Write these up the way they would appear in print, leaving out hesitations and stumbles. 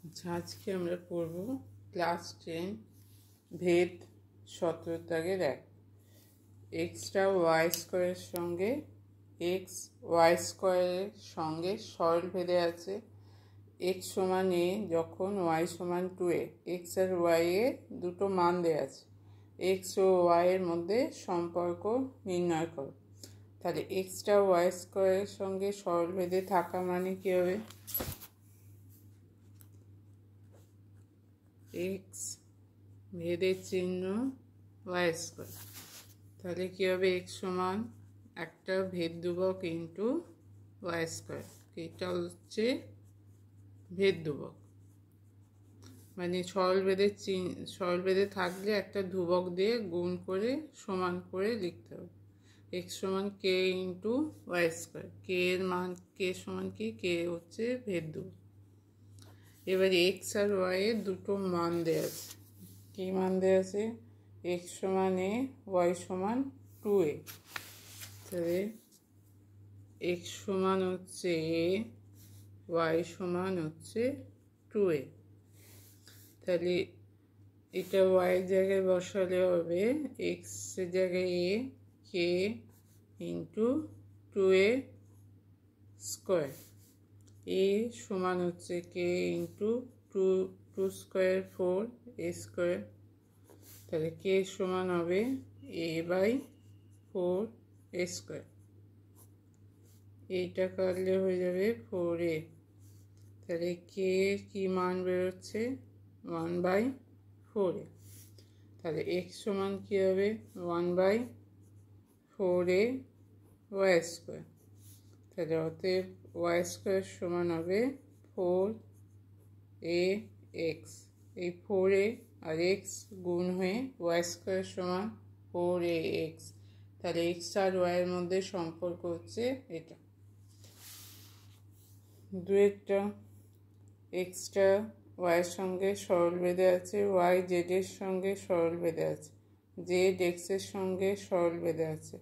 আচ্ছা, আজকে আমরা পড়ব ক্লাস 10 ভেদ 17 দাগের 1। এক্সটা ওয়াই স্কোয়ারের সঙ্গে এক্স ওয়াই স্কোয়ারের সঙ্গে সরল ভেদে আছে। এক্স সমান এ যখন ওয়াই সমান 2a। X R Y A দুটো মান দেওয়া আছে। এক্স ও ওয়াই এর মধ্যে সম্পর্ক নির্ণয় করো। তাহলে এক্সটা ওয়াই স্কোয়ারের সঙ্গে সরল ভেদে থাকা মানে কী হবে? এক্স ভেদের চিহ্ন ওয়াই স্কোয়ার। তাহলে কী হবে? এক্স সমান একটা ভেদ ধ্রুবক ইন্টু ওয়াই স্কোয়ার। এটা হচ্ছে ভেদ ধ্রুবক, মানে সরল ভেদে থাকলে একটা ধ্রুবক দিয়ে গুণ করে সমান করে লিখতে হবে। এক্স সমান কে ইন্টু ওয়াই স্কোয়ার। কে এর মান, কে সমান কি? কে হচ্ছে ভেদ ধ্রুবক। এবার এক্স আর ওয়াই এর দুটো মান দেওয়া আছে। কী মান দেওয়া আছে? এক্স সমান এ, ওয়াই সমান 2a। তাহলে এক্স সমান হচ্ছে এ, ওয়াই সমান হচ্ছে 2a। তাহলে এটা ওয়াইয়ের জায়গায় বসালে হবে এক্সের জায়গায় এ, কে ইন্টু 2a স্কোয়ার। এ সমান হচ্ছে কে ইন্টু 2 স্কোয়ার 4a স্কোয়ার। তাহলে কে সমান হবে a বাই 4a স্কোয়ার। এইটা কাটলে হয়ে যাবে 4a। তাহলে কে কি মান বেরোচ্ছে? 1/4a। তাহলে এক্স সমান কী হবে? 1/4a Y square. তাহলে অতএব ওয়াই স্কোয়ার সমান হবে 4ax। এই 4a আর এক্স গুণ হয়ে ওয়াই স্কোয়ার সমান 4ax। তাহলে এক্স আর ওয়াইয়ের মধ্যে সম্পর্ক হচ্ছে এটা। দুয়েরটা, এক্সটা ওয়াইয়ের সঙ্গে সরল ভেদে আছে, ওয়াই জেডের সঙ্গে সরল ভেদে আছে, জেড এক্সের সঙ্গে সরল ভেদে আছে।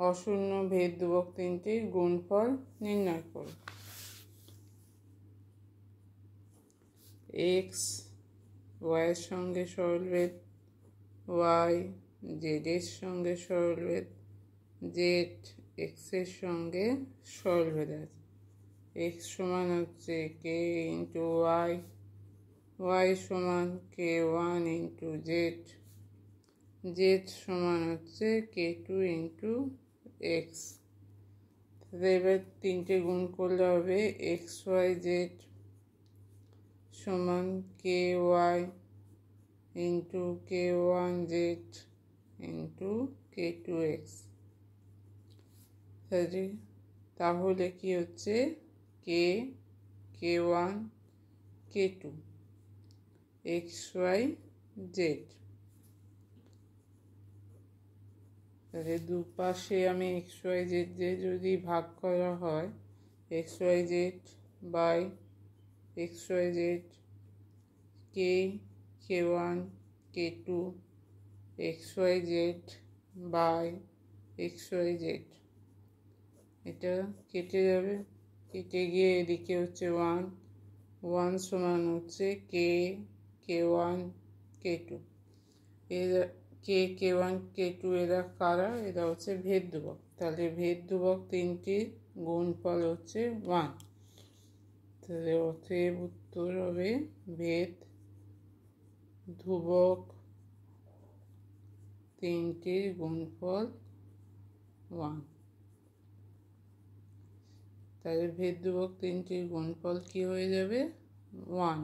অশূন্য ভেদ ধ্রুবক তিনটির গুণফল নির্ণয় করো। এক্স ওয়াইয়ের সঙ্গে সরলভেদ, ওয়াই জেডের সঙ্গে সরলভেদ, জেড এক্সের সঙ্গে সরলভেদ আছে। এক্স সমান হচ্ছে কে ইন্টু ওয়াই, ওয়াই সমান কে 1 ইন্টু জেড, জেড সমান হচ্ছে কে 2 ইন্টু এক্স। এবার তিনটে গুণ করলে হবে এক্স ওয়াই জেড সমান কে Y into k 1 Z into k 2 x. তাহলে কি হচ্ছে? কে 1 কে 2 এক্স ওয়াই জেড। তাহলে দুপাশে আমি এক্স ওয়াই জেড যদি ভাগ করা হয়, X Y Z by X Y Z, K 1 K 2 X Y Z by X Y Z. এটা কেটে যাবে, কেটে গিয়ে এদিকে হচ্ছে 1 সমান হচ্ছে কে 1 কে 2। এরা কে 1 কে 2 এরা কারা? এরা হচ্ছে ভেদ ধ্রুবক। তাহলে ভেদ ধ্রুবক তিনটির গুণফল হচ্ছে 1। তাহলে অতএব উত্তর হবে ভেদ ধ্রুবক তিনটির গুণফল 1। তাহলে ভেদ ধ্রুবক তিনটির গুণফল কি হয়ে যাবে? 1।